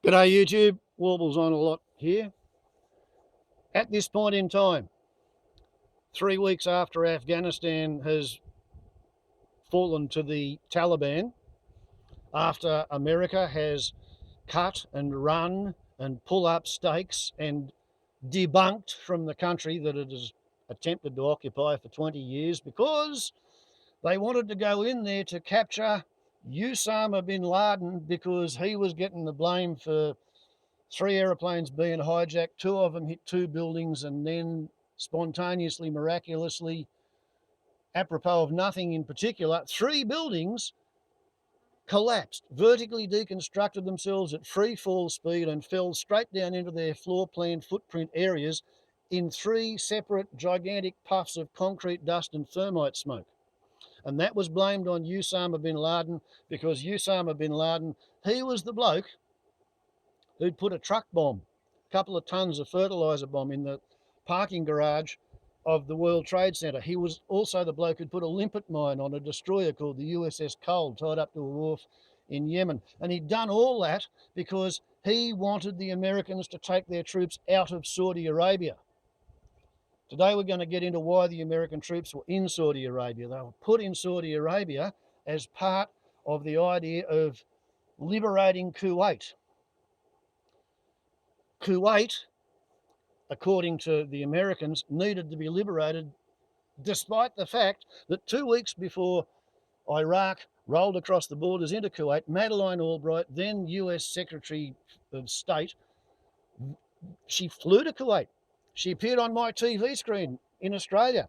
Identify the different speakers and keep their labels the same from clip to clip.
Speaker 1: G'day YouTube, Warbles on a lot here. At this point in time, 3 weeks after Afghanistan has fallen to the Taliban, after America has cut and run and pull up stakes and debunked from the country that it has attempted to occupy for 20 years because they wanted to go in there to capture Osama bin Laden because he was getting the blame for 3 aeroplanes being hijacked, 2 of them hit 2 buildings, and then spontaneously, miraculously, apropos of nothing in particular, 3 buildings collapsed, vertically deconstructed themselves at free fall speed and fell straight down into their floor plan footprint areas in 3 separate gigantic puffs of concrete dust and thermite smoke. And that was blamed on Osama bin Laden because Osama bin Laden, he was the bloke who'd put a truck bomb, a couple of tons of fertilizer bomb in the parking garage of the World Trade Center. He was also the bloke who'd put a limpet mine on a destroyer called the USS Cole tied up to a wharf in Yemen. And he'd done all that because he wanted the Americans to take their troops out of Saudi Arabia. Today we're going to get into why the American troops were in Saudi Arabia. They were put in Saudi Arabia as part of the idea of liberating Kuwait. Kuwait, according to the Americans, needed to be liberated despite the fact that 2 weeks before Iraq rolled across the borders into Kuwait, Madeleine Albright, then US Secretary of State, she flew to Kuwait. She appeared on my TV screen in Australia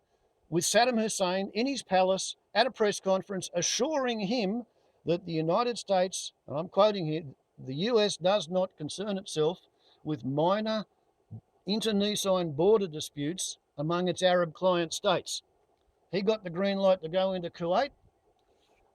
Speaker 1: with Saddam Hussein in his palace at a press conference assuring him that the United States, and I'm quoting here, the US does not concern itself with minor internecine border disputes among its Arab client states. He got the green light to go into Kuwait,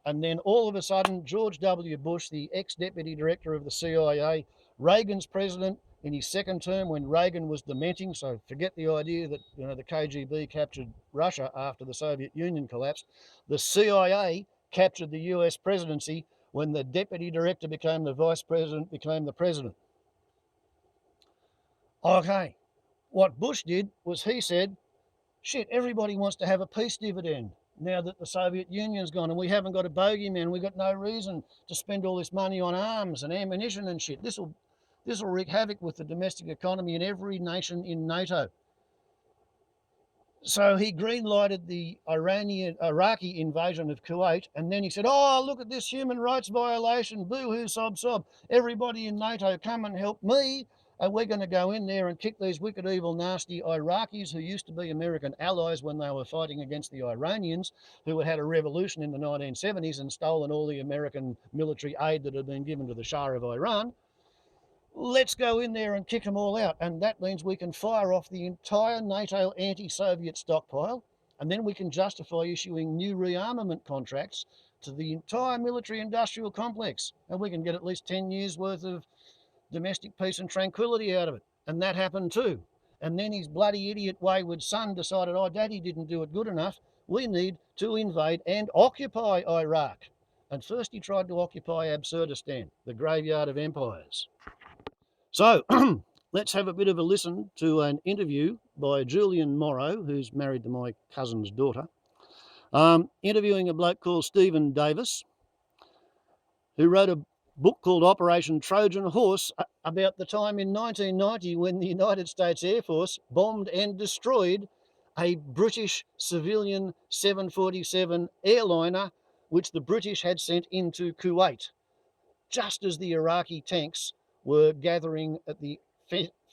Speaker 1: and then all of a sudden, George W. Bush, the ex-deputy director of the CIA, Reagan's president in his second term when Reagan was dementing, so forget the idea that the KGB captured Russia after the Soviet Union collapsed. The CIA captured the US presidency when the deputy director became the vice president, became the president. Okay, what Bush did was he said, shit, everybody wants to have a peace dividend now that the Soviet Union's gone and we haven't got a bogeyman. We've got no reason to spend all this money on arms and ammunition and shit. This will wreak havoc with the domestic economy in every nation in NATO. So he green-lighted the Iraqi invasion of Kuwait, and then he said, oh, look at this human rights violation, boo-hoo, sob, sob. Everybody in NATO, come and help me, and we're going to go in there and kick these wicked, evil, nasty Iraqis who used to be American allies when they were fighting against the Iranians, who had had a revolution in the 1970s and stolen all the American military aid that had been given to the Shah of Iran. Let's go in there and kick them all out. And that means we can fire off the entire NATO anti-Soviet stockpile, and then we can justify issuing new rearmament contracts to the entire military-industrial complex, and we can get at least 10 years' worth of domestic peace and tranquility out of it. And that happened too. And then his bloody idiot wayward son decided, oh, Daddy didn't do it good enough. We need to invade and occupy Iraq. And first he tried to occupy Absurdistan, the graveyard of empires. So let's have a bit of a listen to an interview by Julian Morrow, who's married to my cousin's daughter, interviewing a bloke called Stephen Davis, who wrote a book called Operation Trojan Horse about the time in 1990 when the United States Air Force bombed and destroyed a British civilian 747 airliner, which the British had sent into Kuwait, just as the Iraqi tanks were gathering at the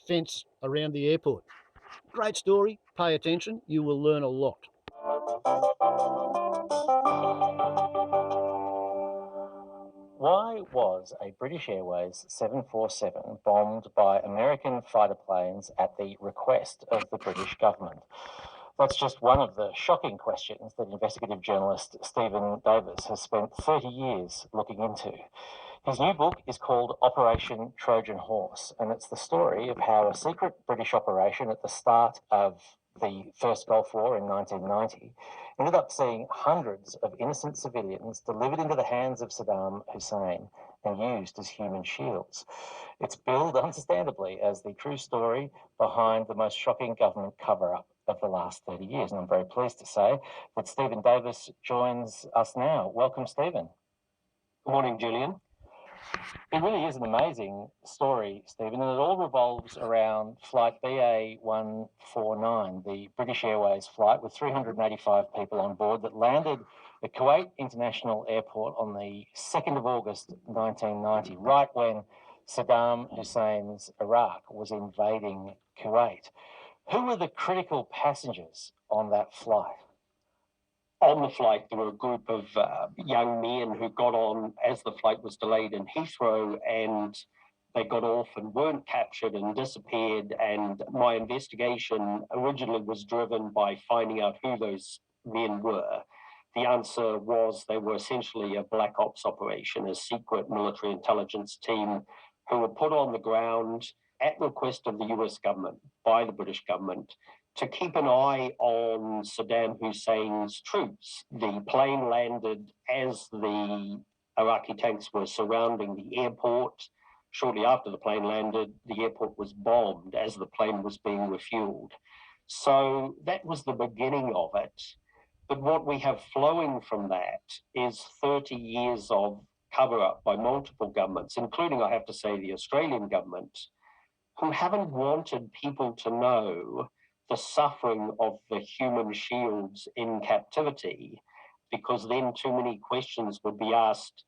Speaker 1: fence around the airport. Great story. Pay attention. You will learn a lot.
Speaker 2: Why was a British Airways 747 bombed by American fighter planes at the request of the British government? That's just one of the shocking questions that investigative journalist Stephen Davis has spent 30 years looking into. His new book is called Operation Trojan Horse, and it's the story of how a secret British operation at the start of the first Gulf War in 1990, ended up seeing hundreds of innocent civilians delivered into the hands of Saddam Hussein and used as human shields. It's billed, understandably, as the true story behind the most shocking government cover-up of the last 30 years. And I'm very pleased to say that Stephen Davis joins us now. Welcome, Stephen.
Speaker 3: Good morning, Julian.
Speaker 2: It really is an amazing story, Stephen, and it all revolves around flight BA149, the British Airways flight with 385 people on board that landed at Kuwait International Airport on the 2nd of August 1990, right when Saddam Hussein's Iraq was invading Kuwait. Who were the critical passengers on that flight?
Speaker 3: On the flight, there were a group of young men who got on as the flight was delayed in Heathrow, and they got off and weren't captured and disappeared. And my investigation originally was driven by finding out who those men were. The answer was they were essentially a black ops operation, a secret military intelligence team who were put on the ground at request of the US government, by the British government, to keep an eye on Saddam Hussein's troops. The plane landed as the Iraqi tanks were surrounding the airport. Shortly after the plane landed, the airport was bombed as the plane was being refueled. So that was the beginning of it. But what we have flowing from that is 30 years of cover-up by multiple governments, including, I have to say, the Australian government, who haven't wanted people to know the suffering of the human shields in captivity, because then too many questions would be asked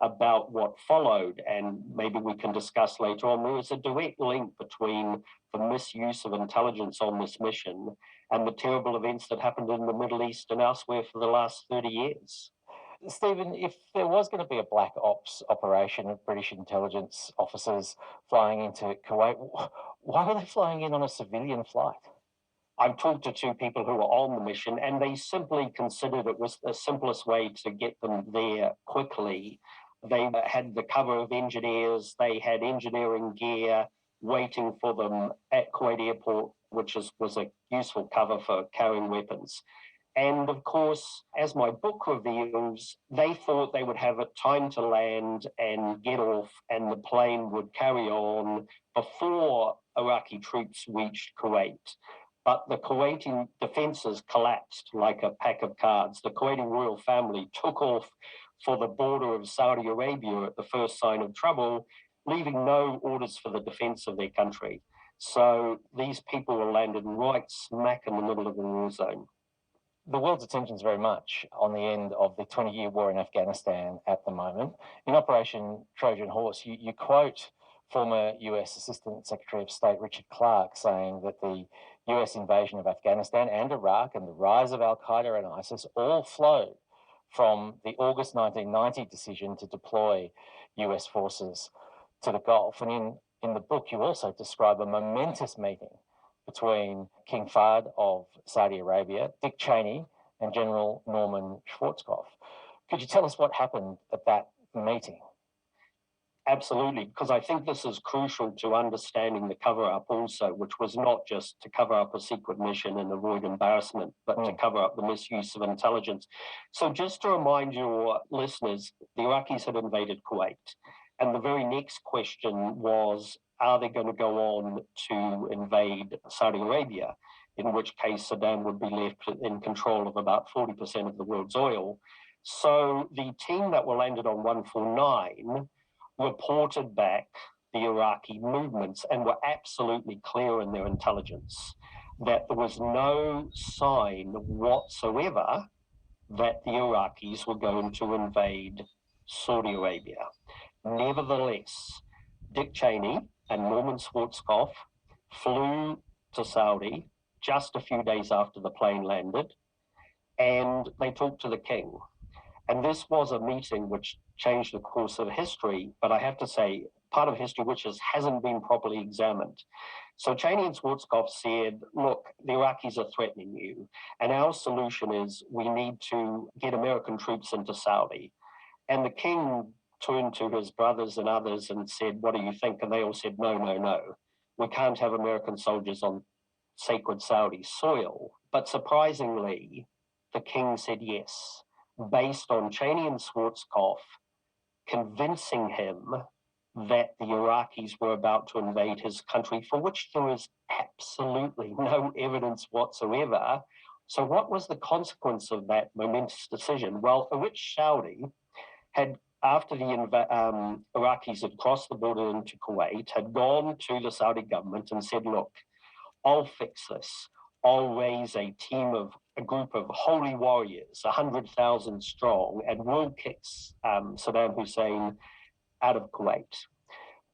Speaker 3: about what followed. And maybe we can discuss later on, there is a direct link between the misuse of intelligence on this mission and the terrible events that happened in the Middle East and elsewhere for the last 30 years.
Speaker 2: Stephen, if there was going to be a black ops operation of British intelligence officers flying into Kuwait, why were they flying in on a civilian flight?
Speaker 3: I've talked to two people who were on the mission, and they simply considered it was the simplest way to get them there quickly. They had the cover of engineers, they had engineering gear waiting for them at Kuwait Airport, which was a useful cover for carrying weapons. And of course, as my book reveals, they thought they would have a time to land and get off, and the plane would carry on before Iraqi troops reached Kuwait. But the Kuwaiti defenses collapsed like a pack of cards. The Kuwaiti royal family took off for the border of Saudi Arabia at the first sign of trouble, leaving no orders for the defense of their country. So these people were landed right smack in the middle of the war zone.
Speaker 2: The world's attention is very much on the end of the 20-year war in Afghanistan at the moment. In Operation Trojan Horse, you quote former US Assistant Secretary of State Richard Clarke saying that the US invasion of Afghanistan and Iraq and the rise of Al-Qaeda and ISIS all flowed from the August 1990 decision to deploy US forces to the Gulf. And in the book, you also describe a momentous meeting between King Fahd of Saudi Arabia, Dick Cheney, and General Norman Schwarzkopf. Could you tell us what happened at that meeting?
Speaker 3: Absolutely, because I think this is crucial to understanding the cover-up also, which was not just to cover up a secret mission and avoid embarrassment, but to cover up the misuse of intelligence. So just to remind your listeners, the Iraqis had invaded Kuwait, and the very next question was, are they going to go on to invade Saudi Arabia, in which case Saddam would be left in control of about 40% of the world's oil. So the team that were landed on 149 reported back the Iraqi movements and were absolutely clear in their intelligence that there was no sign whatsoever that the Iraqis were going to invade Saudi Arabia. Nevertheless, Dick Cheney and Norman Schwarzkopf flew to Saudi just a few days after the plane landed, and they talked to the king. And this was a meeting which changed the course of history, but I have to say, part of history which hasn't been properly examined. So Cheney and Schwarzkopf said, look, the Iraqis are threatening you, and our solution is we need to get American troops into Saudi. And the king turned to his brothers and others and said, what do you think? And they all said, no, no, no. We can't have American soldiers on sacred Saudi soil. But surprisingly, the king said yes, based on Cheney and Schwarzkopf convincing him that the Iraqis were about to invade his country, for which there was absolutely no evidence whatsoever. So what was the consequence of that momentous decision? Well, a rich Saudi had, after the Iraqis had crossed the border into Kuwait, had gone to the Saudi government and said, look, I'll fix this. I'll raise a group of holy warriors, 100,000 strong, and we'll kick Saddam Hussein out of Kuwait.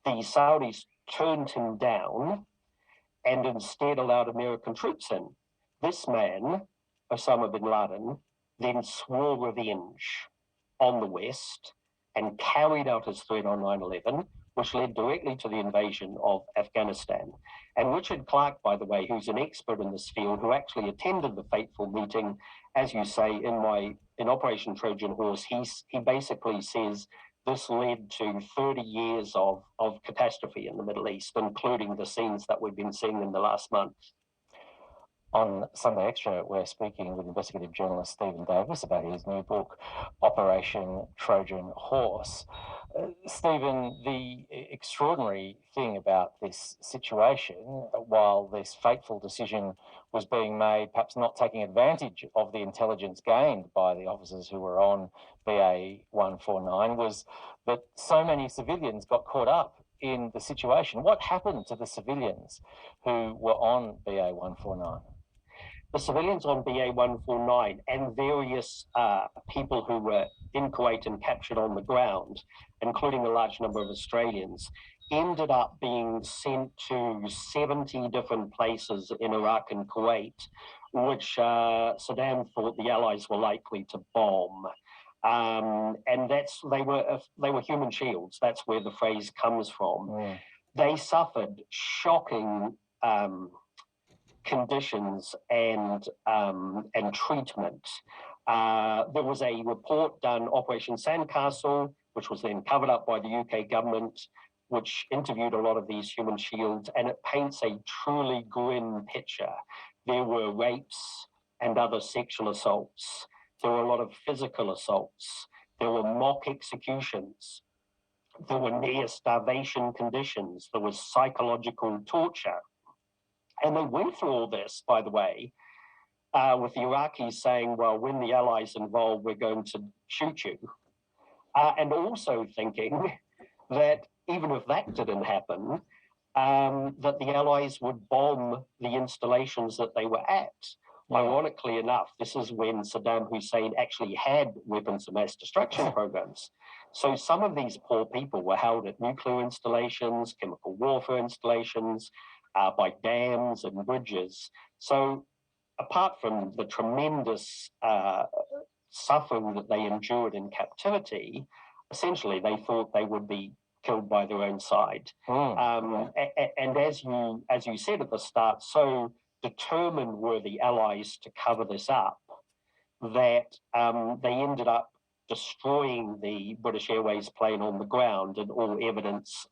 Speaker 3: The Saudis turned him down and instead allowed American troops in. This man, Osama bin Laden, then swore revenge on the West and carried out his threat on 9/11, which led directly to the invasion of Afghanistan. And Richard Clarke, by the way, who's an expert in this field, who actually attended the fateful meeting, as you say, in Operation Trojan Horse, he basically says this led to 30 years of catastrophe in the Middle East, including the scenes that we've been seeing in the last month.
Speaker 2: On Sunday Extra, we're speaking with investigative journalist Stephen Davis about his new book, Operation Trojan Horse. Stephen, the extraordinary thing about this situation, while this fateful decision was being made, perhaps not taking advantage of the intelligence gained by the officers who were on BA 149, was that so many civilians got caught up in the situation. What happened to the civilians who were on BA 149?
Speaker 3: The civilians on BA 149 and various people who were in Kuwait and captured on the ground, including a large number of Australians, ended up being sent to 70 different places in Iraq and Kuwait, which Saddam thought the Allies were likely to bomb. And they were human shields. That's where the phrase comes from.
Speaker 2: Mm.
Speaker 3: They suffered shocking conditions and treatment. There was a report done, Operation Sandcastle, which was then covered up by the UK government, which interviewed a lot of these human shields, and it paints a truly grim picture. There were rapes and other sexual assaults. There were a lot of physical assaults. There were mock executions. There were near starvation conditions. There was psychological torture. And they went through all this, by the way, with the Iraqis saying, well, when the Allies involved, we're going to shoot you. And also thinking that even if that didn't happen, that the Allies would bomb the installations that they were at. Yeah. Ironically enough, this is when Saddam Hussein actually had weapons of mass destruction programs. So some of these poor people were held at nuclear installations, chemical warfare installations, by dams and bridges. So apart from the tremendous suffering that they endured in captivity, essentially they thought they would be killed by their own side.
Speaker 2: Mm.
Speaker 3: And as you said at the start, so determined were the Allies to cover this up that they ended up destroying the British Airways plane on the ground and all evidence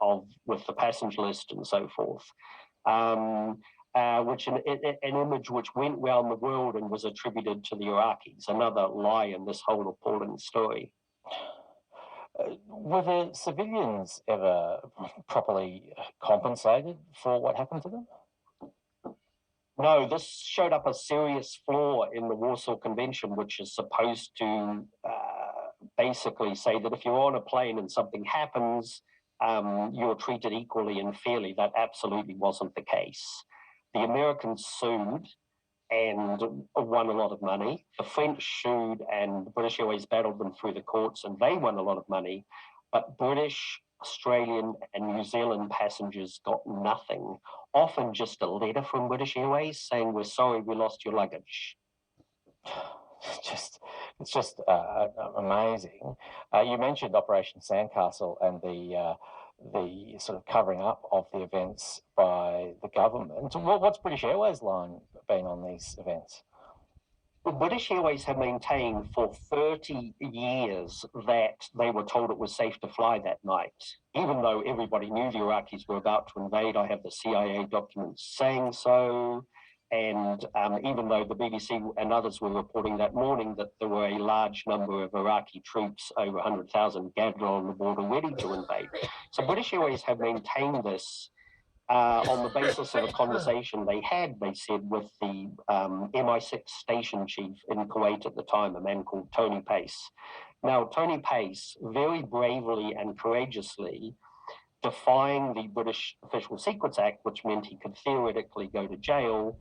Speaker 3: with the passenger list and so forth. Which an image which went round the world and was attributed to the Iraqis, another lie in this whole appalling story.
Speaker 2: Were the civilians ever properly compensated for what happened to them?
Speaker 3: No, this showed up a serious flaw in the Warsaw Convention, which is supposed to basically say that if you're on a plane and something happens, you're treated equally and fairly. That absolutely wasn't the case. The Americans sued and won a lot of money. The French sued and British Airways battled them through the courts and they won a lot of money. But British, Australian and New Zealand passengers got nothing. Often just a letter from British Airways saying, we're sorry, we lost your luggage.
Speaker 2: It's just amazing. You mentioned Operation Sandcastle and the sort of covering up of the events by the government. What's British Airways' line been on these events?
Speaker 3: Well, British Airways have maintained for 30 years that they were told it was safe to fly that night, even though everybody knew the Iraqis were about to invade. I have the CIA documents saying so. And even though the BBC and others were reporting that morning that there were a large number of Iraqi troops, over 100,000, gathered on the border ready to invade. So British Airways have maintained this on the basis of a conversation they had, they said, with the MI6 station chief in Kuwait at the time, a man called Tony Pace. Now, Tony Pace very bravely and courageously, defying the British Official Secrets Act, which meant he could theoretically go to jail,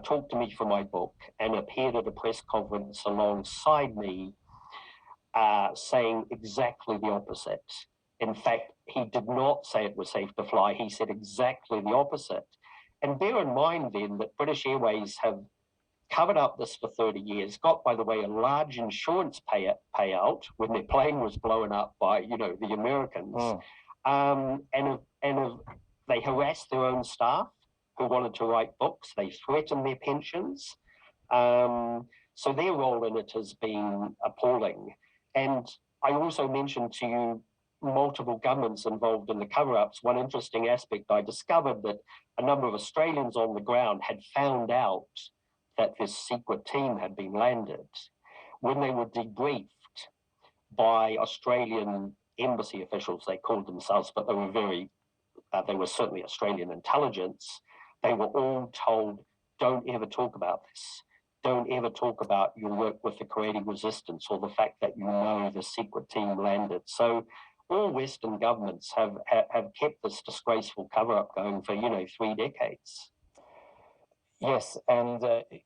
Speaker 3: talked to me for my book and appeared at a press conference alongside me, saying exactly the opposite. In fact, he did not say it was safe to fly. He said exactly the opposite. And bear in mind then that British Airways have covered up this for 30 years, got, by the way, a large insurance payout when their plane was blown up by, the Americans. They harassed their own staff who wanted to write books. They threatened their pensions. So their role in it has been appalling. And I also mentioned to you multiple governments involved in the cover-ups. One interesting aspect, I discovered that a number of Australians on the ground had found out that this secret team had been landed. When they were debriefed by Australian embassy officials, they called themselves, but they were certainly Australian intelligence. They were all told, don't ever talk about this. Don't ever talk about your work with the Kuwaiti resistance or the fact that the secret team landed. So all Western governments have kept this disgraceful cover-up going for, 3 decades.
Speaker 2: Yes, and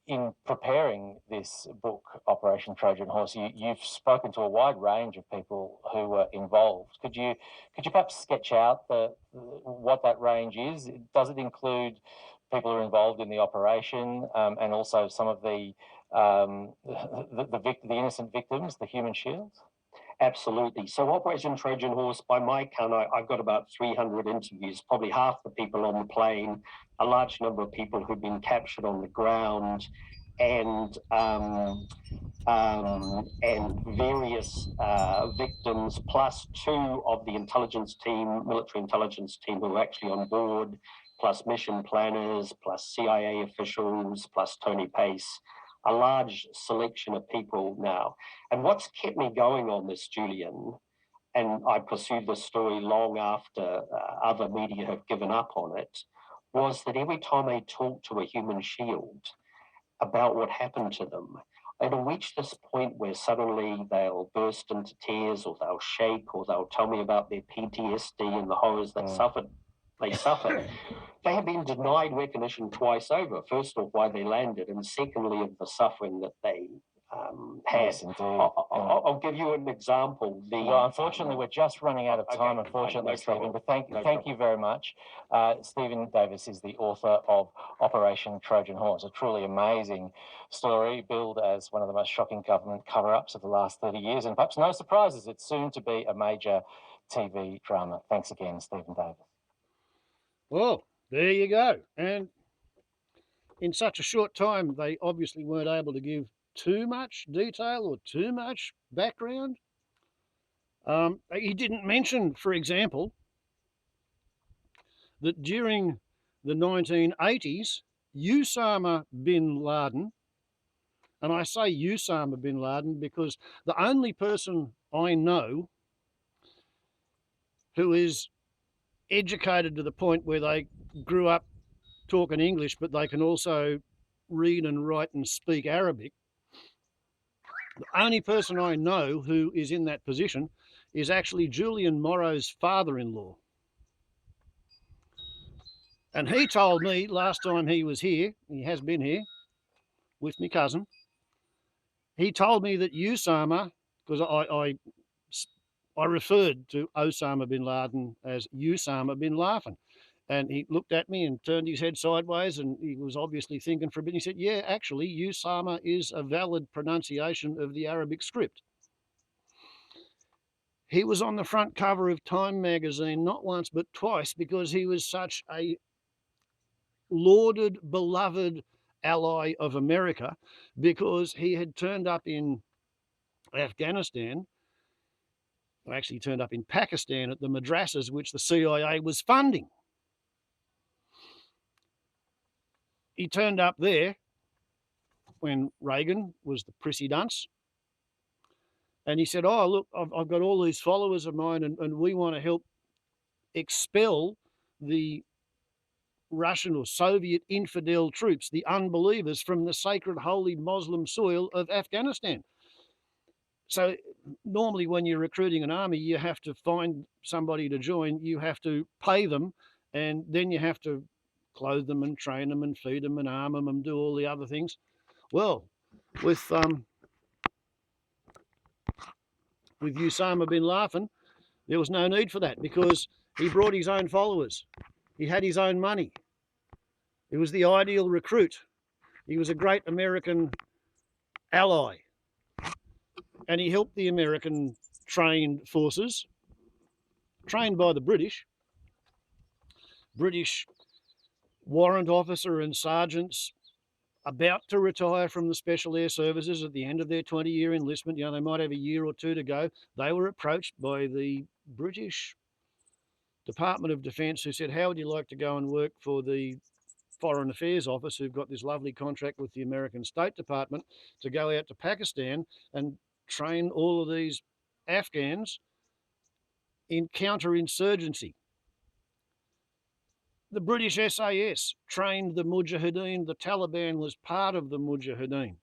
Speaker 2: in preparing this book, Operation Trojan Horse, you've spoken to a wide range of people who were involved. Could you perhaps sketch out what that range is? Does it include people who are involved in the operation and also some of the innocent victims, the human shields?
Speaker 3: Absolutely. So Operation Trojan Horse, by my count, I've got about 300 interviews, probably half the people on the plane, a large number of people who've been captured on the ground, and various victims, plus 2 of the military intelligence team who were actually on board, plus mission planners, plus CIA officials, plus Tony Pace. A large selection of people now. And what's kept me going on this, Julian, and I pursued this story long after other media have given up on it, was that every time I talked to a human shield about what happened to them, it'll reach this point where suddenly they'll burst into tears, or they'll shake, or they'll tell me about their PTSD and the horrors they suffered. They have been denied recognition twice over. First off, why they landed, and secondly, of the suffering that they had.
Speaker 2: Yes, indeed.
Speaker 3: I'll give you an example.
Speaker 2: Well, unfortunately, we're just running out of time, unfortunately, Stephen, but thank you very much. Stephen Davis is the author of Operation Trojan Horse, a truly amazing story, billed as one of the most shocking government cover-ups of the last 30 years, and perhaps no surprises, it's soon to be a major TV drama. Thanks again, Stephen Davis.
Speaker 1: Well, there you go. And in such a short time, they obviously weren't able to give too much detail or too much background. He didn't mention, for example, that during the 1980s, Osama bin Laden, and I say Osama bin Laden because the only person I know who is educated to the point where they grew up talking English, but they can also read and write and speak Arabic. The only person I know who is in that position is actually Julian Morrow's father-in-law. And he told me last time he was here, he has been here with my cousin, he told me that Osama, because I referred to Osama bin Laden as Osama bin Laden. And he looked at me and turned his head sideways, and he was obviously thinking for a bit. He said, yeah, actually, Osama is a valid pronunciation of the Arabic script. He was on the front cover of Time magazine not once but twice because he was such a lauded, beloved ally of America, because he had turned up in Afghanistan, or actually turned up in Pakistan at the madrasas which the CIA was funding. he turned up there when Reagan was the Prissydunce, and he said, oh, look, I've got all these followers of mine, and we want to help expel the Russian or Soviet infidel troops, the unbelievers, from the sacred, holy Muslim soil of Afghanistan. So normally when you're recruiting an army, you have to find somebody to join, you have to pay them, and then you have to clothe them and train them and feed them and arm them and do all the other things. Well, with Osama bin Laden, there was no need for that because he brought his own followers. He had his own money. He was the ideal recruit. He was a great American ally. And he helped the American trained forces, trained by the British warrant officer and sergeants about to retire from the Special Air Services at the end of their 20-year enlistment. You know, they might have a year or two to go. They were approached by the British Department of Defence, who said, how would you like to go and work for the Foreign Affairs Office, who've got this lovely contract with the American State Department to go out to Pakistan and train all of these Afghans in counterinsurgency. The British SAS trained the Mujahideen. The Taliban was part of the Mujahideen.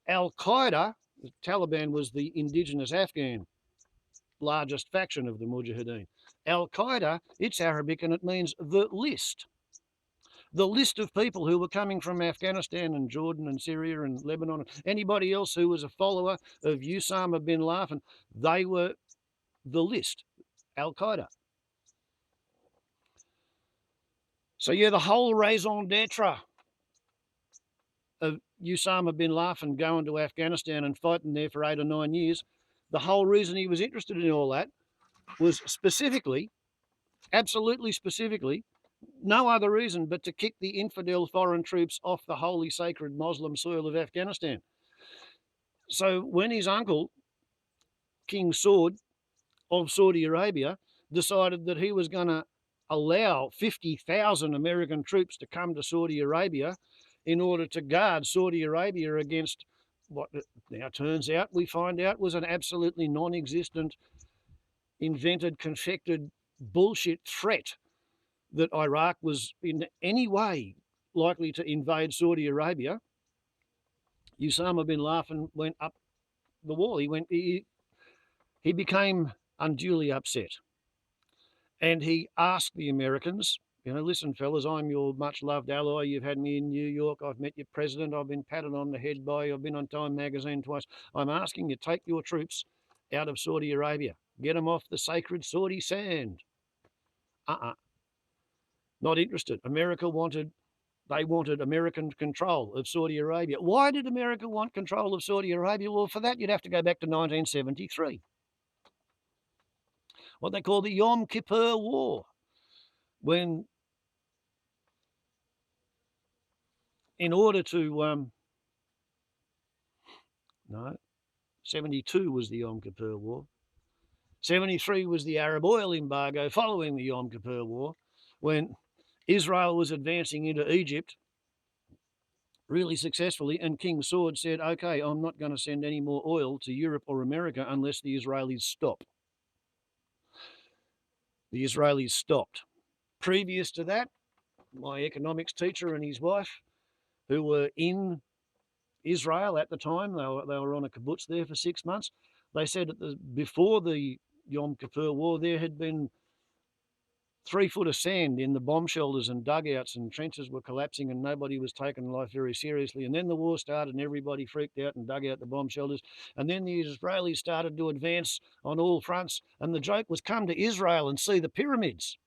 Speaker 1: Al-Qaeda, the Taliban was the indigenous Afghan largest faction of the Mujahideen. Al-Qaeda, it's Arabic and it means the list. The list of people who were coming from Afghanistan and Jordan and Syria and Lebanon, anybody else who was a follower of Osama bin Laden, they were the list, Al-Qaeda. So yeah, the whole raison d'etre of Osama bin Laden going to Afghanistan and fighting there for 8 or 9 years, the whole reason he was interested in all that was specifically, absolutely specifically, no other reason but to kick the infidel foreign troops off the holy, sacred Muslim soil of Afghanistan. So when his uncle, King Saud of Saudi Arabia, decided that he was going to allow 50,000 American troops to come to Saudi Arabia in order to guard Saudi Arabia against what now turns out, we find out, was an absolutely non-existent, invented, confected bullshit threat that Iraq was in any way likely to invade Saudi Arabia, Osama bin Laden went up the wall. He became unduly upset. And he asked the Americans, you know, listen, fellas, I'm your much-loved ally. You've had me in New York. I've met your president. I've been patted on the head by you. I've been on Time magazine twice. I'm asking you, take your troops out of Saudi Arabia. Get them off the sacred Saudi sand. Not interested. They wanted American control of Saudi Arabia. Why did America want control of Saudi Arabia? Well, for that, you'd have to go back to 1973. What they call the Yom Kippur War, when in order to, 72 was the Yom Kippur War. 73 was the Arab oil embargo following the Yom Kippur War, when Israel was advancing into Egypt really successfully, and King Saud said, okay, I'm not going to send any more oil to Europe or America unless the Israelis stop. The Israelis stopped. Previous to that, my economics teacher and his wife, who were in Israel at the time, they were on a kibbutz there for 6 months, they said that before the Yom Kippur War, there had been 3 foot of sand in the bomb shelters and dugouts, and trenches were collapsing and nobody was taking life very seriously. And then the war started and everybody freaked out and dug out the bomb shelters. And then the Israelis started to advance on all fronts. And the joke was, come to Israel and see the pyramids.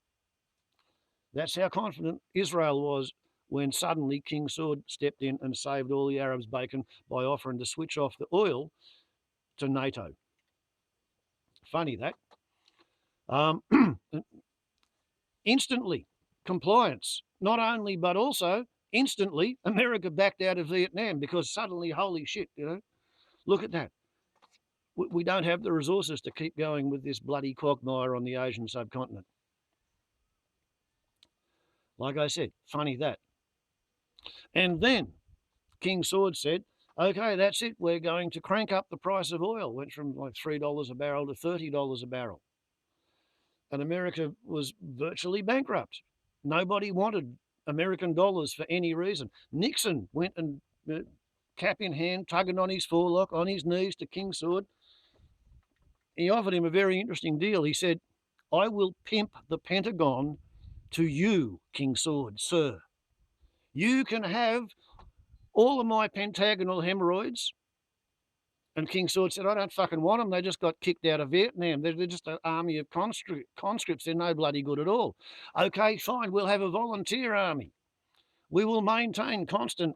Speaker 1: That's how confident Israel was when suddenly King Saud stepped in and saved all the Arabs' bacon by offering to switch off the oil to NATO. Funny that. Instantly, compliance. Not only, but also, instantly, America backed out of Vietnam because suddenly, holy shit, you know, look at that. We don't have the resources to keep going with this bloody quagmire on the Asian subcontinent. Like I said, funny that. And then King Sword said, okay, that's it. We're going to crank up the price of oil. Went from like $3 a barrel to $30 a barrel. And America was virtually bankrupt. Nobody wanted American dollars for any reason. Nixon went and, cap in hand, tugging on his forelock, on his knees to King Sword. He offered him a very interesting deal. He said, I will pimp the Pentagon to you, King Sword, sir. You can have all of my pentagonal hemorrhoids. And King Sword said, I don't fucking want them. They just got kicked out of Vietnam. They're just an army of conscripts. They're no bloody good at all. Okay, fine. We'll have a volunteer army. We will maintain constant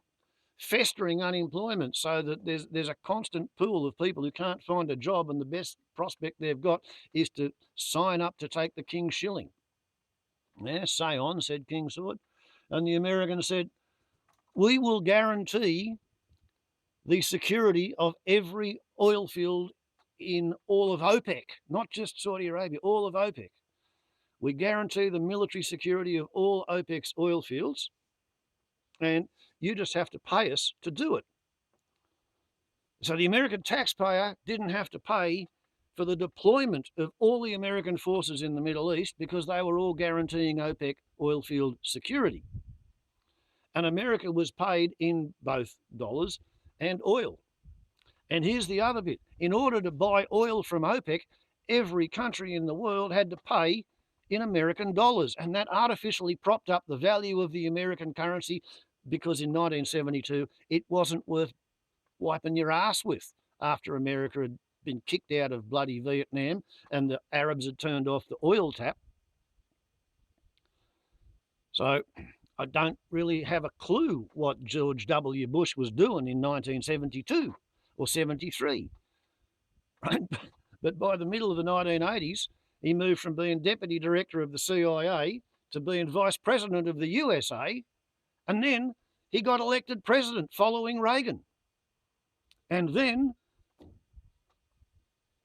Speaker 1: festering unemployment so that there's a constant pool of people who can't find a job, and the best prospect they've got is to sign up to take the King's shilling. Yeah, say on, said King Sword. And the Americans said, we will guarantee the security of every oil field in all of OPEC, not just Saudi Arabia, all of OPEC. We guarantee the military security of all OPEC's oil fields, and you just have to pay us to do it. So the American taxpayer didn't have to pay for the deployment of all the American forces in the Middle East because they were all guaranteeing OPEC oil field security. And America was paid in both dollars and oil. And here's the other bit. In order to buy oil from OPEC, every country in the world had to pay in American dollars. And that artificially propped up the value of the American currency because in 1972, it wasn't worth wiping your ass with after America had been kicked out of bloody Vietnam and the Arabs had turned off the oil tap. So I don't really have a clue what George W. Bush was doing in 1972 or 73. Right? But by the middle of the 1980s, he moved from being deputy director of the CIA to being vice president of the USA, and then he got elected president following Reagan. And then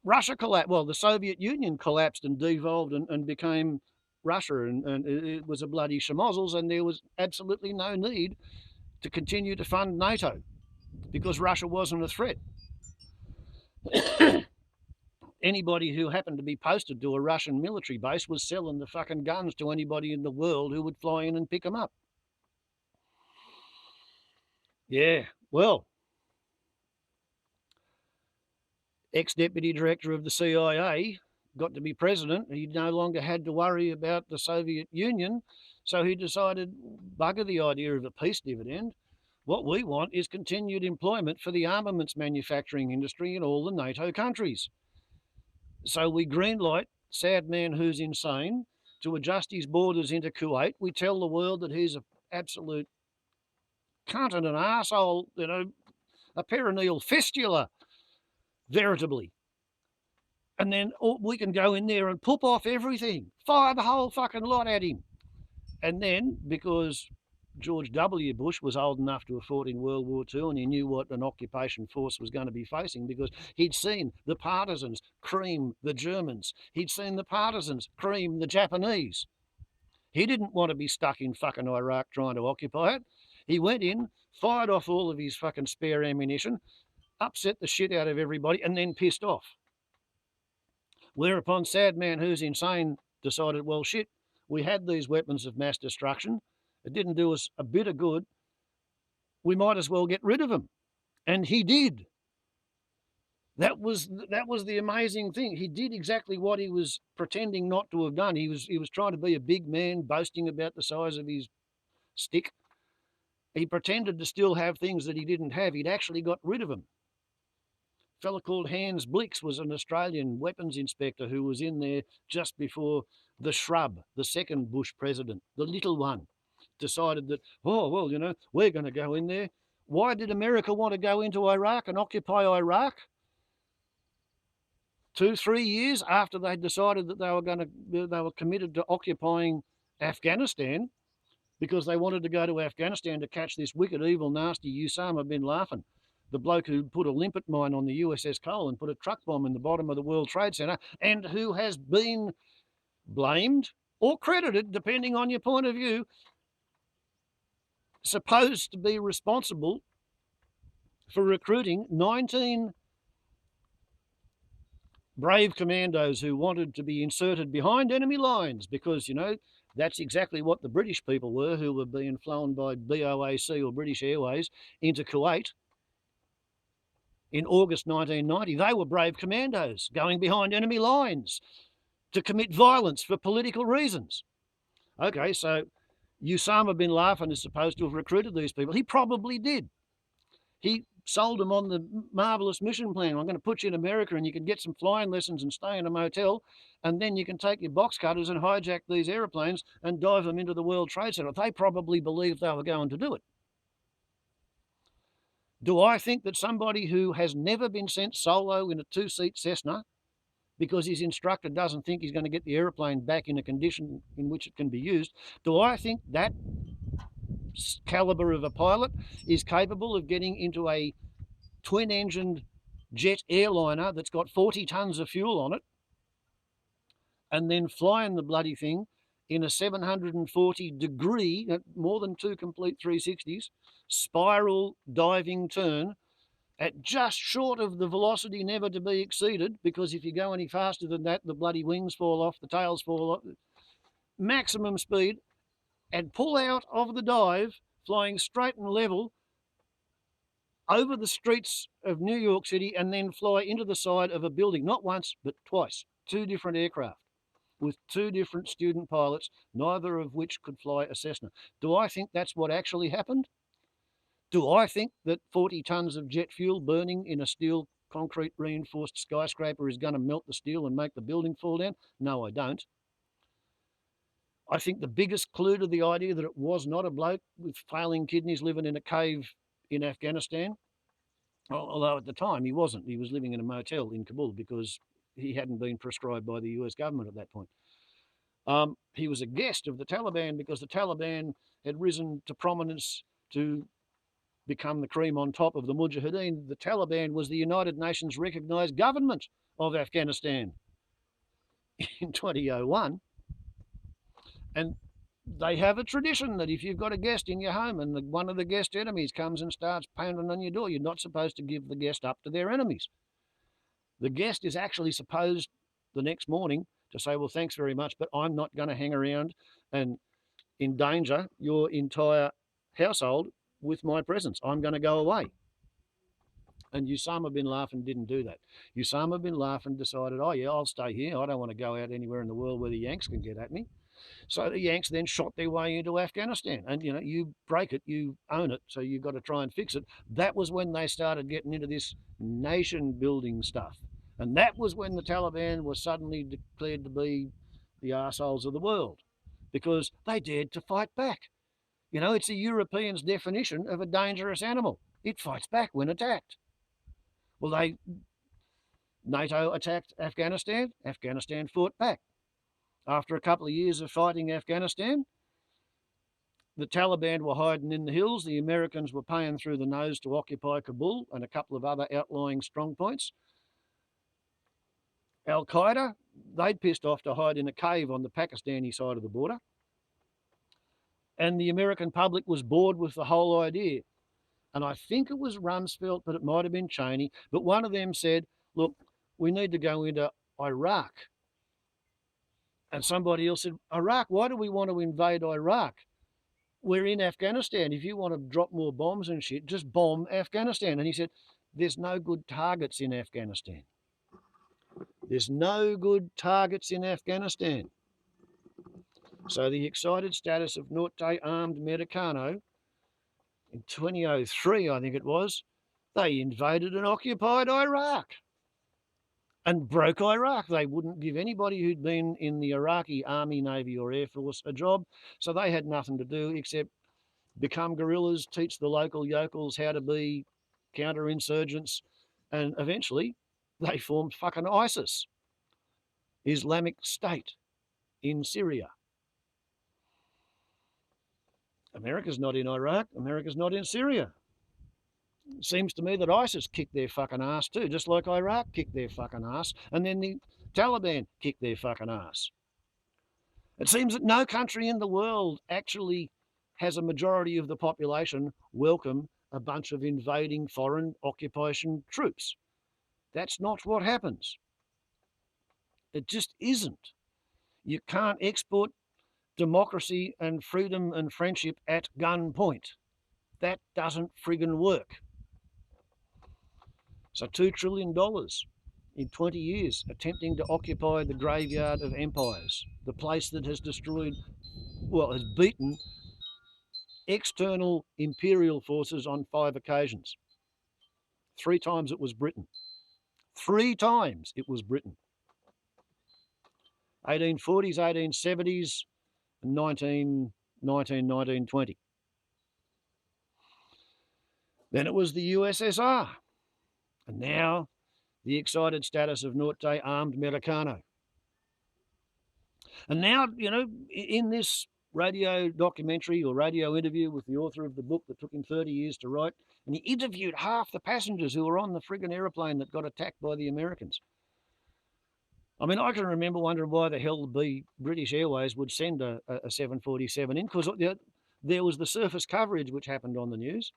Speaker 1: Russia collapsed. Well, the Soviet Union collapsed and devolved and became Russia, and it was a bloody schmozzles, and there was absolutely no need to continue to fund NATO because Russia wasn't a threat. Anybody who happened to be posted to a Russian military base was selling the fucking guns to anybody in the world who would fly in and pick them up. Yeah, well, ex-deputy director of the CIA got to be president. He no longer had to worry about the Soviet Union, so he decided, bugger the idea of a peace dividend. What we want is continued employment for the armaments manufacturing industry in all the NATO countries. So we greenlight Sad Man Who's Insane to adjust his borders into Kuwait. We tell the world that he's an absolute cunt and an arsehole, a perineal fistula, veritably. And then we can go in there and poop off everything, fire the whole fucking lot at him. And then, because George W. Bush was old enough to have fought in World War II and he knew what an occupation force was going to be facing because he'd seen the partisans cream the Germans. He'd seen the partisans cream the Japanese. He didn't want to be stuck in fucking Iraq trying to occupy it. He went in, fired off all of his fucking spare ammunition, upset the shit out of everybody, and then pissed off. Whereupon Sad Man Who's Insane decided, well, shit, we had these weapons of mass destruction. It didn't do us a bit of good. We might as well get rid of them. And he did. That was the amazing thing. He did exactly what he was pretending not to have done. He was trying to be a big man, boasting about the size of his stick. He pretended to still have things that he didn't have. He'd actually got rid of them. A fellow called Hans Blix was an Australian weapons inspector who was in there just before the Shrub, the second Bush president, the little one, decided that, oh, well, we're going to go in there. Why did America want to go into Iraq and occupy Iraq? 2-3 years after they decided that they were committed to occupying Afghanistan, because they wanted to go to Afghanistan to catch this wicked, evil, nasty Osama bin Laden, the bloke who put a limpet mine on the USS Cole and put a truck bomb in the bottom of the World Trade Center, and who has been blamed or credited, depending on your point of view, supposed to be responsible for recruiting 19 brave commandos who wanted to be inserted behind enemy lines because, you know, that's exactly what the British people were, who were being flown by BOAC or British Airways into Kuwait in August 1990. They were brave commandos going behind enemy lines to commit violence for political reasons. Okay, so Osama bin Laden is supposed to have recruited these people. He probably did. He sold them on the marvellous mission plan. I'm going to put you in America and you can get some flying lessons and stay in a motel, and then you can take your box cutters and hijack these aeroplanes and dive them into the World Trade Center. They probably believed they were going to do it. Do I think that somebody who has never been sent solo in a two-seat Cessna because his instructor doesn't think he's going to get the aeroplane back in a condition in which it can be used, do I think that caliber of a pilot is capable of getting into a twin-engined jet airliner that's got 40 tons of fuel on it and then flying the bloody thing in a 740-degree, more than 2 complete 360s, spiral diving turn at just short of the velocity never to be exceeded, because if you go any faster than that, the bloody wings fall off, the tails fall off, maximum speed, and pull out of the dive, flying straight and level over the streets of New York City and then fly into the side of a building, not once, but twice, 2 different aircraft with 2 different student pilots, neither of which could fly a Cessna. Do I think that's what actually happened? Do I think that 40 tons of jet fuel burning in a steel concrete reinforced skyscraper is going to melt the steel and make the building fall down? No, I don't. I think the biggest clue to the idea that it was not a bloke with failing kidneys living in a cave in Afghanistan, although at the time he wasn't. He was living in a motel in Kabul because he hadn't been prescribed by the US government at that point. He was a guest of the Taliban because the Taliban had risen to prominence to become the cream on top of the Mujahideen. The Taliban was the United Nations recognised government of Afghanistan in 2001. And they have a tradition that if you've got a guest in your home and one of the guest enemies comes and starts pounding on your door, you're not supposed to give the guest up to their enemies. The guest is actually supposed the next morning to say, well, thanks very much, but I'm not going to hang around and endanger your entire household with my presence. I'm going to go away. And Osama bin Laden didn't do that. Osama bin Laden decided, oh yeah, I'll stay here. I don't want to go out anywhere in the world where the Yanks can get at me. So the Yanks then shot their way into Afghanistan. And, you know, you break it, you own it, so you've got to try and fix it. That was when they started getting into this nation-building stuff. And that was when the Taliban was suddenly declared to be the arseholes of the world, because they dared to fight back. You know, it's a European's definition of a dangerous animal. It fights back when attacked. Well, NATO attacked Afghanistan. Afghanistan fought back. After a couple of years of fighting Afghanistan, the Taliban were hiding in the hills. The Americans were paying through the nose to occupy Kabul and a couple of other outlying strongpoints. Al-Qaeda, they'd pissed off to hide in a cave on the Pakistani side of the border. And the American public was bored with the whole idea. And I think it was Rumsfeld, but it might have been Cheney. But one of them said, look, we need to go into Iraq. And somebody else said, Iraq, why do we want to invade Iraq? We're in Afghanistan. If you want to drop more bombs and shit, just bomb Afghanistan. And he said, there's no good targets in Afghanistan. There's no good targets in Afghanistan. So the excited status of Norte Armed Americano in 2003, I think it was, they invaded and occupied Iraq and broke Iraq. They wouldn't give anybody who'd been in the Iraqi Army, Navy or Air Force a job. So they had nothing to do except become guerrillas, teach the local yokels how to be counterinsurgents, and eventually they formed fucking ISIS, Islamic State in Syria. America's not in Iraq. America's not in Syria. It seems to me that ISIS kicked their fucking ass too, just like Iraq kicked their fucking ass, and then the Taliban kicked their fucking ass. It seems that no country in the world actually has a majority of the population welcome a bunch of invading foreign occupation troops. That's not what happens. It just isn't. You can't export democracy and freedom and friendship at gunpoint. That doesn't friggin' work. So $2 trillion in 20 years attempting to occupy the graveyard of empires, the place that has destroyed, well, has beaten external imperial forces on 5 occasions. 3 times it was Britain. 3 times it was Britain. 1840s, 1870s, and 1920. Then it was the USSR. And now the excited status of Norte armed Americano. And now, you know, in this radio documentary or radio interview with the author of the book that took him 30 years to write, and he interviewed half the passengers who were on the friggin' aeroplane that got attacked by the Americans. I mean, I can remember wondering why the hell the British Airways would send a 747 in, because there was the surface coverage which happened on the news.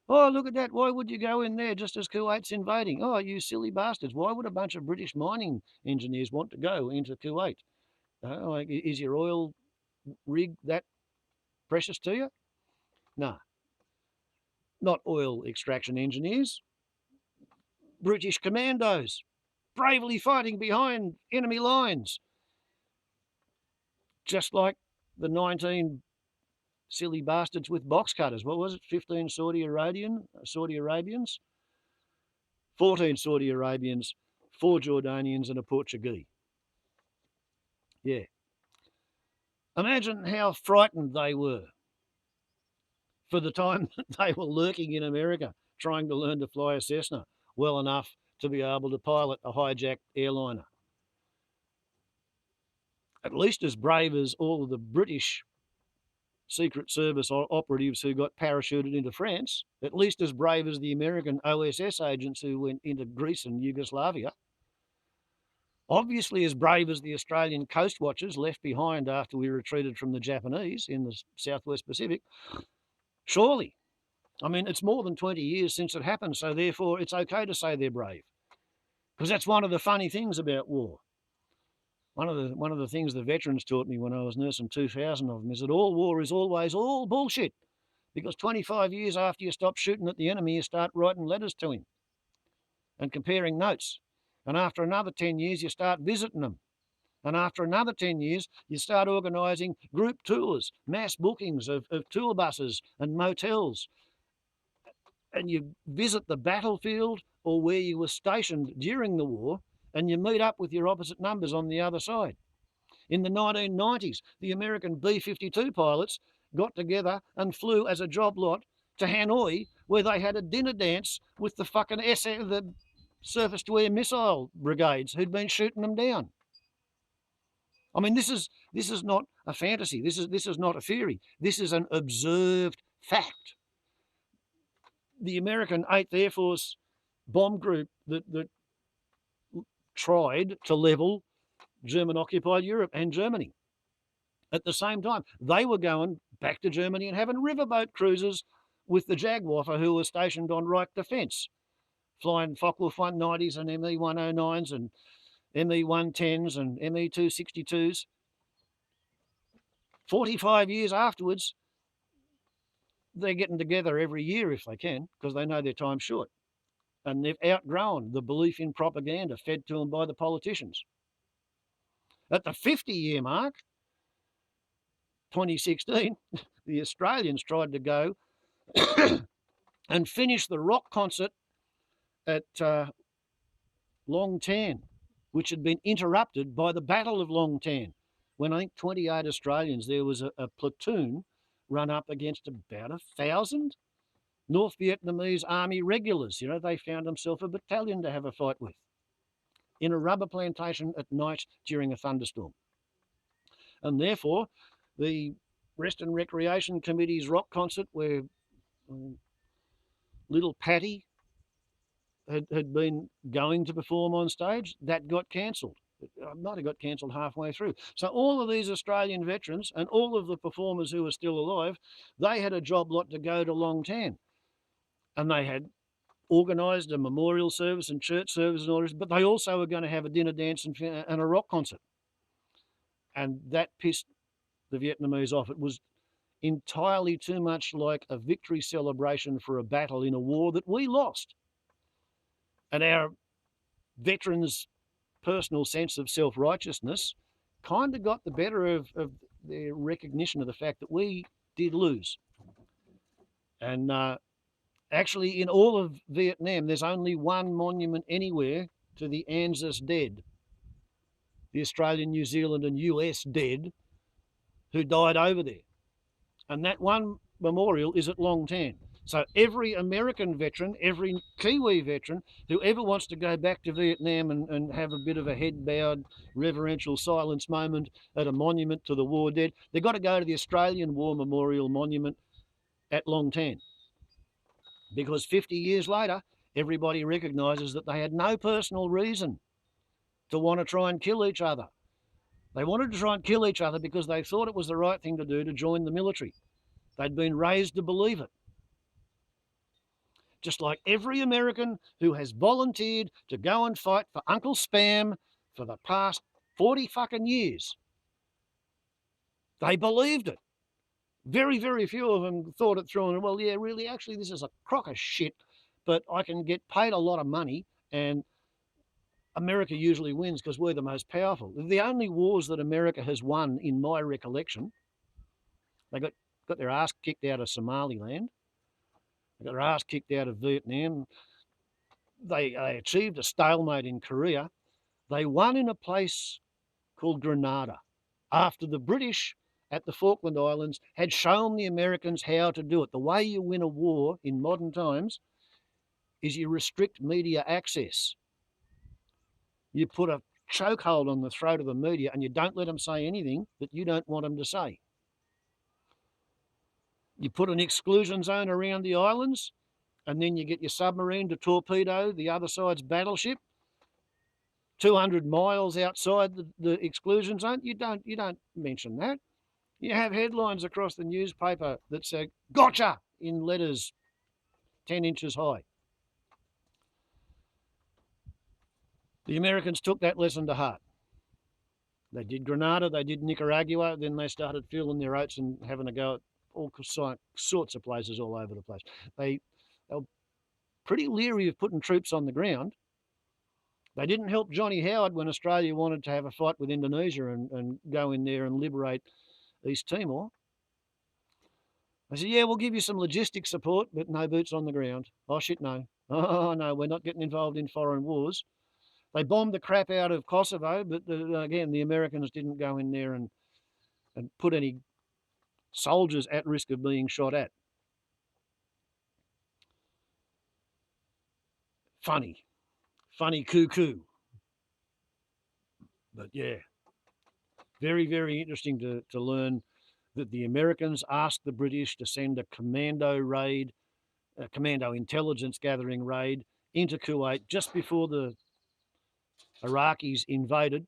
Speaker 1: Oh, look at that. Why would you go in there just as Kuwait's invading? Oh, you silly bastards. Why would a bunch of British mining engineers want to go into Kuwait? Like, is your oil rig that precious to you? No. Not oil extraction engineers. British commandos bravely fighting behind enemy lines. Just like the 19 silly bastards with box cutters. What was it? 15 Saudi Arabians, 14 Saudi Arabians, 4 Jordanians and a Portuguese. Yeah. Imagine how frightened they were for the time that they were lurking in America, trying to learn to fly a Cessna well enough to be able to pilot a hijacked airliner. At least as brave as all of the British Secret Service operatives who got parachuted into France, at least as brave as the American OSS agents who went into Greece and Yugoslavia. Obviously as brave as the Australian coast watchers left behind after we retreated from the Japanese in the Southwest Pacific. Surely. I mean, it's more than 20 years since it happened, so therefore it's okay to say they're brave. Because that's one of the funny things about war. One of the things the veterans taught me when I was nursing 2,000 of them is that all war is always all bullshit. Because 25 years after you stop shooting at the enemy, you start writing letters to him and comparing notes. And after another 10 years, you start visiting them. And after another 10 years, you start organising group tours, mass bookings of tour buses and motels. And you visit the battlefield or where you were stationed during the war, and you meet up with your opposite numbers on the other side. In the 1990s, the American B-52 pilots got together and flew as a job lot to Hanoi, where they had a dinner dance with the fucking the surface-to-air missile brigades who'd been shooting them down. I mean, this is not a fantasy. This is not a theory. This is an observed fact. The American 8th Air Force bomb group that tried to level German-occupied Europe and Germany. At the same time, they were going back to Germany and having riverboat cruises with the Jagdwaffe who were stationed on Reich Defence, flying Focke-Wulf 190s and ME-109s and ME-110s and ME-262s. 45 years afterwards, they're getting together every year if they can, because they know their time's short. And they've outgrown the belief in propaganda fed to them by the politicians. At the 50-year mark, 2016, the Australians tried to go and finish the rock concert at Long Tan, which had been interrupted by the Battle of Long Tan, when I think 28 Australians, there was a platoon run up against about 1,000 North Vietnamese army regulars. You know, they found themselves a battalion to have a fight with in a rubber plantation at night during a thunderstorm. And therefore, the Rest and Recreation Committee's rock concert, where little Patty had been going to perform on stage, that got cancelled. It might have got cancelled halfway through. So all of these Australian veterans and all of the performers who are still alive, they had a job lot to go to Long Tan. And they had organised a memorial service and church service and all this, but they also were going to have a dinner dance and a rock concert. And that pissed the Vietnamese off. It was entirely too much like a victory celebration for a battle in a war that we lost. And our veterans' personal sense of self-righteousness kind of got the better of their recognition of the fact that we did lose. And actually, in all of Vietnam, there's only one monument anywhere to the ANZUS dead, the Australian, New Zealand and US dead who died over there. And that one memorial is at Long Tan. So every American veteran, every Kiwi veteran who ever wants to go back to Vietnam and have a bit of a head-bowed reverential silence moment at a monument to the war dead, they've got to go to the Australian War Memorial Monument at Long Tan. Because 50 years later, everybody recognises that they had no personal reason to want to try and kill each other. They wanted to try and kill each other because they thought it was the right thing to do to join the military. They'd been raised to believe it. Just like every American who has volunteered to go and fight for Uncle Spam for the past 40 fucking years. They believed it. Very, very few of them thought it through and, well, yeah, really, actually, this is a crock of shit, but I can get paid a lot of money and America usually wins because we're the most powerful. The only wars that America has won, in my recollection, they got their ass kicked out of Somaliland. They got their ass kicked out of Vietnam. They achieved a stalemate in Korea. They won in a place called Grenada after the British at the Falkland Islands had shown the Americans how to do it. The way you win a war in modern times is you restrict media access. You put a chokehold on the throat of the media and you don't let them say anything that you don't want them to say. You put an exclusion zone around the islands and then you get your submarine to torpedo the other side's battleship 200 miles outside the exclusion zone. You don't mention that. You have headlines across the newspaper that say, "Gotcha!" in letters 10 inches high. The Americans took that lesson to heart. They did Grenada, they did Nicaragua, then they started feeling their oats and having a go at all sorts of places all over the place. They were pretty leery of putting troops on the ground. They didn't help Johnny Howard when Australia wanted to have a fight with Indonesia and go in there and liberate East Timor. They said, yeah, we'll give you some logistic support, but no boots on the ground. Oh, shit, no. Oh, no, we're not getting involved in foreign wars. They bombed the crap out of Kosovo, but again, the Americans didn't go in there and put any soldiers at risk of being shot at. Funny cuckoo. But yeah, very, very interesting to learn that the Americans asked the British to send a commando raid, a commando intelligence gathering raid into Kuwait just before the Iraqis invaded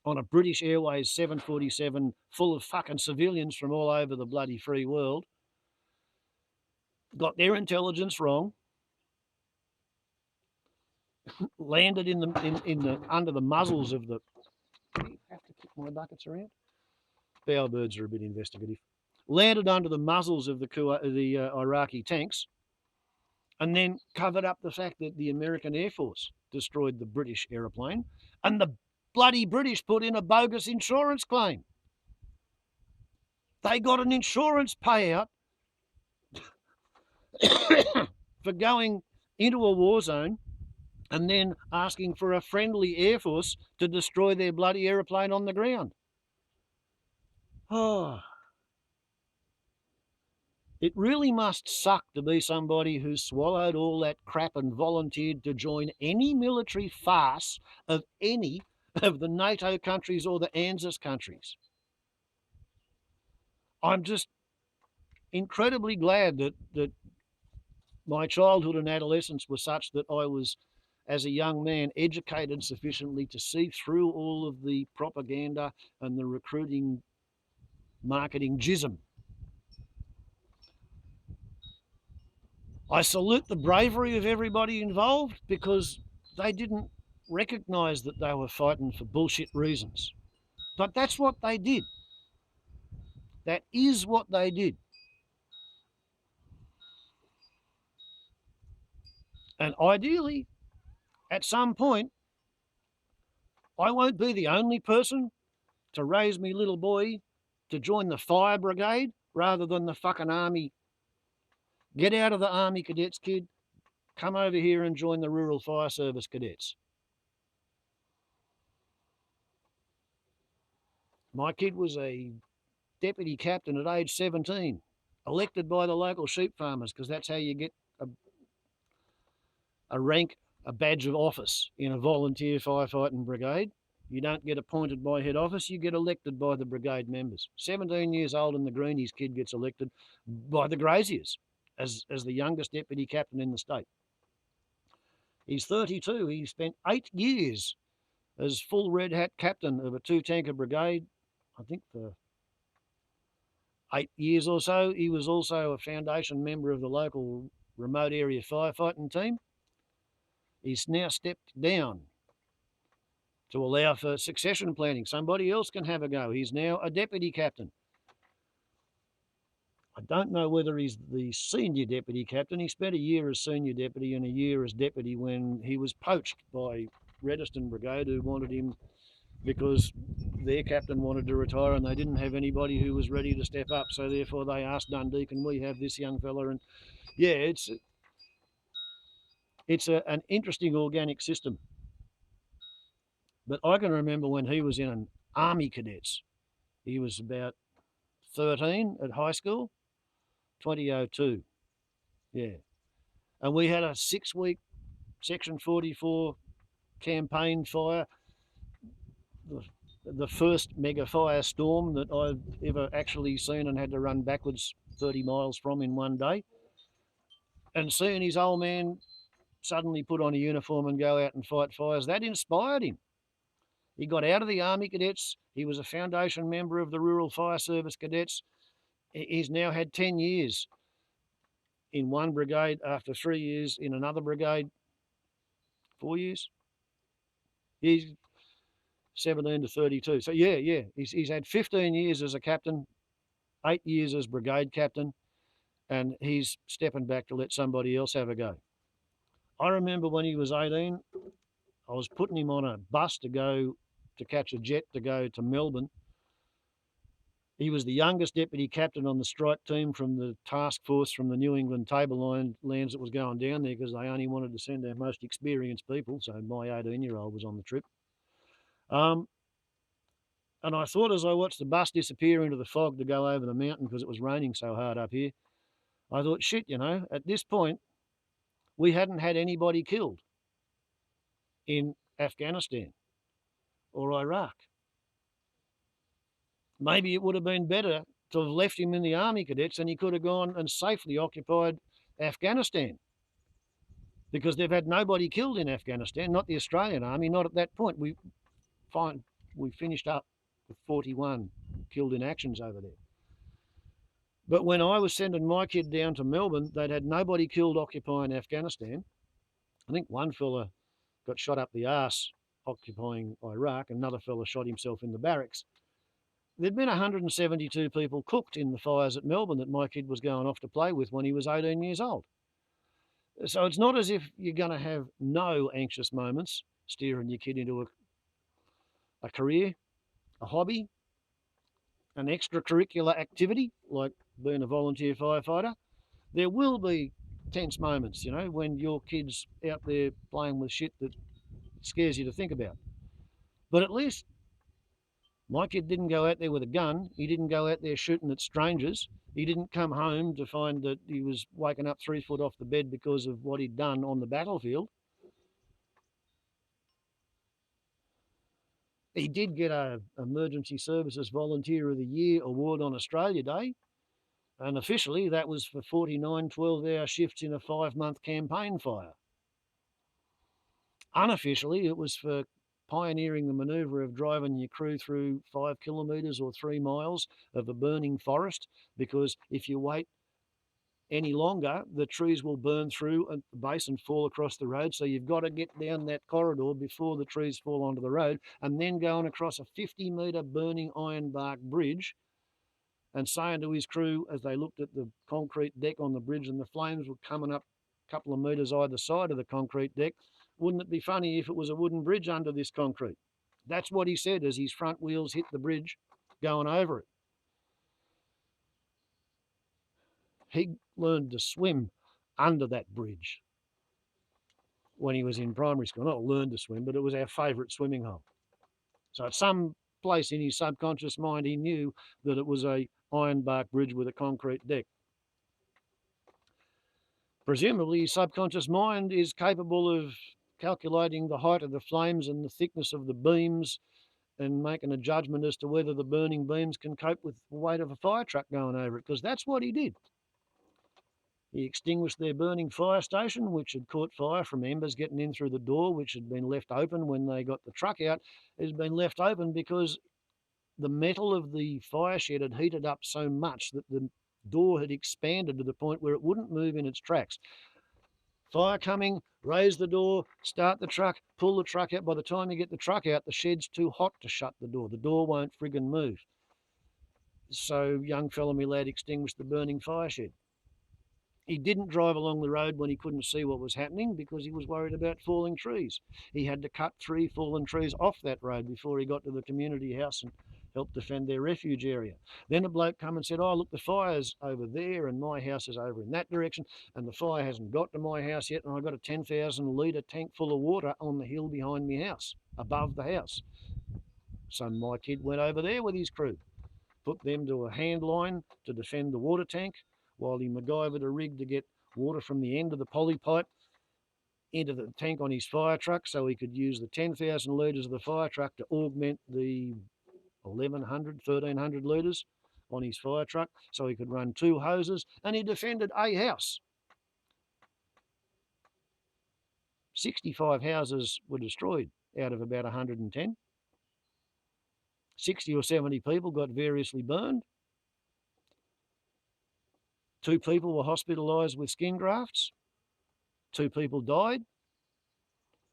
Speaker 1: on a British Airways 747 full of fucking civilians from all over the bloody free world. Got their intelligence wrong. Landed in the under the muzzles of the. Do you have to kick my buckets around? Bowerbirds are a bit investigative. Landed under the muzzles of the Iraqi tanks, and then covered up the fact that the American Air Force destroyed the British aeroplane, and the bloody British put in a bogus insurance claim. They got an insurance payout for going into a war zone and then asking for a friendly Air Force to destroy their bloody aeroplane on the ground. Oh. It really must suck to be somebody who swallowed all that crap and volunteered to join any military farce of any of the NATO countries or the ANZUS countries. I'm just incredibly glad that my childhood and adolescence were such that I was as a young man, educated sufficiently to see through all of the propaganda and the recruiting marketing jism. I salute the bravery of everybody involved because they didn't recognise that they were fighting for bullshit reasons. But that's what they did. That is what they did. And ideally, at some point, I won't be the only person to raise me little boy to join the fire brigade rather than the fucking army. Get out of the army cadets, kid. Come over here and join the rural fire service cadets. My kid was a deputy captain at age 17, elected by the local sheep farmers because that's how you get a rank, a badge of office in a volunteer firefighting brigade. You don't get appointed by head office, you get elected by the brigade members. 17 years old and the Greenies kid gets elected by the Graziers as the youngest deputy captain in the state. He's 32. He spent 8 years as full red hat captain of a 2-tanker brigade, I think for 8 years or so. He was also a foundation member of the local remote area firefighting team. He's now stepped down to allow for succession planning. Somebody else can have a go. He's now a deputy captain. I don't know whether he's the senior deputy captain. He spent a year as senior deputy and a year as deputy when he was poached by Rediston Brigade, who wanted him because their captain wanted to retire and they didn't have anybody who was ready to step up. So therefore they asked Dundee, can we have this young fella? And yeah, it's an interesting organic system. But I can remember when he was in an army cadets. He was about 13 at high school, 2002. Yeah. And we had a 6-week Section 44 campaign fire, the first mega fire storm that I've ever actually seen and had to run backwards 30 miles from in one day. And seeing his old man suddenly put on a uniform and go out and fight fires, that inspired him. He got out of the Army Cadets. He was a foundation member of the Rural Fire Service Cadets. He's now had 10 years in one brigade, after 3 years in another brigade. 4 years? He's 17 to 32. So yeah. He's had 15 years as a captain, 8 years as brigade captain, and he's stepping back to let somebody else have a go. I remember when he was 18, I was putting him on a bus to catch a jet to go to Melbourne. He was the youngest deputy captain on the strike team from the task force from the New England Tableline lands that was going down there because they only wanted to send their most experienced people. So my 18-year-old was on the trip. And I thought as I watched the bus disappear into the fog to go over the mountain because it was raining so hard up here, I thought, shit, at this point, we hadn't had anybody killed in Afghanistan or Iraq. Maybe it would have been better to have left him in the Army Cadets and he could have gone and safely occupied Afghanistan because they've had nobody killed in Afghanistan, not the Australian Army, not at that point. We finished up with 41 killed in actions over there. But when I was sending my kid down to Melbourne, they'd had nobody killed occupying Afghanistan. I think one fella got shot up the arse occupying Iraq. Another fella shot himself in the barracks. There'd been 172 people cooked in the fires at Melbourne that my kid was going off to play with when he was 18 years old. So it's not as if you're going to have no anxious moments steering your kid into a career, a hobby, an extracurricular activity like being a volunteer firefighter. There will be tense moments, when your kid's out there playing with shit that scares you to think about. But at least my kid didn't go out there with a gun. He didn't go out there shooting at strangers. He didn't come home to find that he was waking up 3 foot off the bed because of what he'd done on the battlefield. He did get a Emergency Services Volunteer of the Year award on Australia Day. And officially that was for 49 12-hour shifts in a 5-month campaign fire. Unofficially, it was for pioneering the manoeuvre of driving your crew through 5 kilometres or 3 miles of a burning forest, because if you wait any longer, the trees will burn through at the base and fall across the road. So you've got to get down that corridor before the trees fall onto the road, and then going across a 50-metre burning ironbark bridge, and saying to his crew as they looked at the concrete deck on the bridge and the flames were coming up a couple of metres either side of the concrete deck, wouldn't it be funny if it was a wooden bridge under this concrete? That's what he said as his front wheels hit the bridge going over it. He learned to swim under that bridge when he was in primary school. Not learned to swim, but it was our favourite swimming hole. So at some place in his subconscious mind, he knew that it was a ironbark bridge with a concrete deck. Presumably, his subconscious mind is capable of calculating the height of the flames and the thickness of the beams and making a judgment as to whether the burning beams can cope with the weight of a fire truck going over it, because that's what he did. He extinguished their burning fire station, which had caught fire from embers getting in through the door, which had been left open when they got the truck out. It had been left open because the metal of the fire shed had heated up so much that the door had expanded to the point where it wouldn't move in its tracks. Fire coming, raise the door, start the truck, pull the truck out. By the time you get the truck out, the shed's too hot to shut the door. The door won't friggin' move. So young fella, me lad, extinguished the burning fire shed. He didn't drive along the road when he couldn't see what was happening because he was worried about falling trees. He had to cut 3 fallen trees off that road before he got to the community house and helped defend their refuge area. Then a bloke come and said, oh, look, the fire's over there and my house is over in that direction and the fire hasn't got to my house yet, and I've got a 10,000 litre tank full of water on the hill behind my house, above the house. So my kid went over there with his crew, put them to a hand line to defend the water tank, while he MacGyvered a rig to get water from the end of the poly pipe into the tank on his fire truck so he could use the 10,000 litres of the fire truck to augment the 1,100, 1,300 litres on his fire truck so he could run 2 hoses, and he defended a house. 65 houses were destroyed out of about 110. 60 or 70 people got variously burned. 2 people were hospitalised with skin grafts. 2 people died.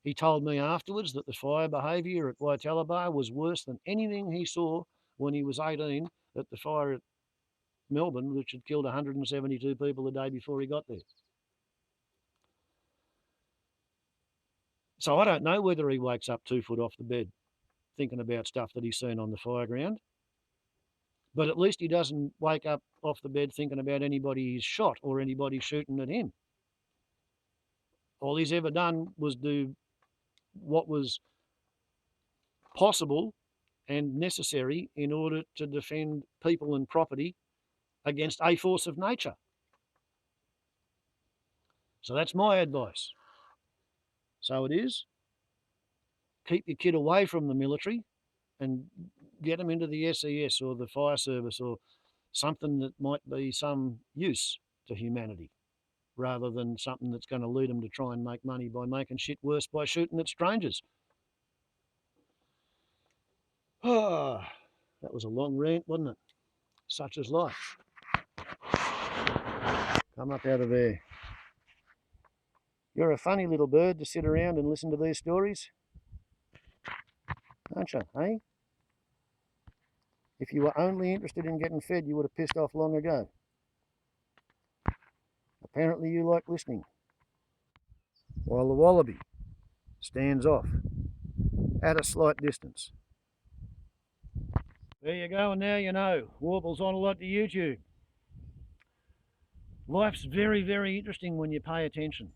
Speaker 1: He told me afterwards that the fire behaviour at Waitalaba was worse than anything he saw when he was 18 at the fire at Melbourne, which had killed 172 people the day before he got there. So I don't know whether he wakes up 2 foot off the bed thinking about stuff that he's seen on the fire ground. But at least he doesn't wake up off the bed thinking about anybody he's shot or anybody shooting at him. All he's ever done was do what was possible and necessary in order to defend people and property against a force of nature. So that's my advice. So it is, keep your kid away from the military and get them into the SES or the fire service or something that might be some use to humanity, rather than something that's going to lead them to try and make money by making shit worse by shooting at strangers. Ah, that was a long rant, wasn't it? Such is life. Come up out of there. You're a funny little bird to sit around and listen to these stories, aren't you, eh? If you were only interested in getting fed, you would have pissed off long ago. Apparently you like listening. While the wallaby stands off at a slight distance. There you go, and now you know. Warble's on a lot to YouTube. Life's very, very interesting when you pay attention.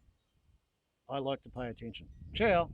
Speaker 1: I like to pay attention. Ciao.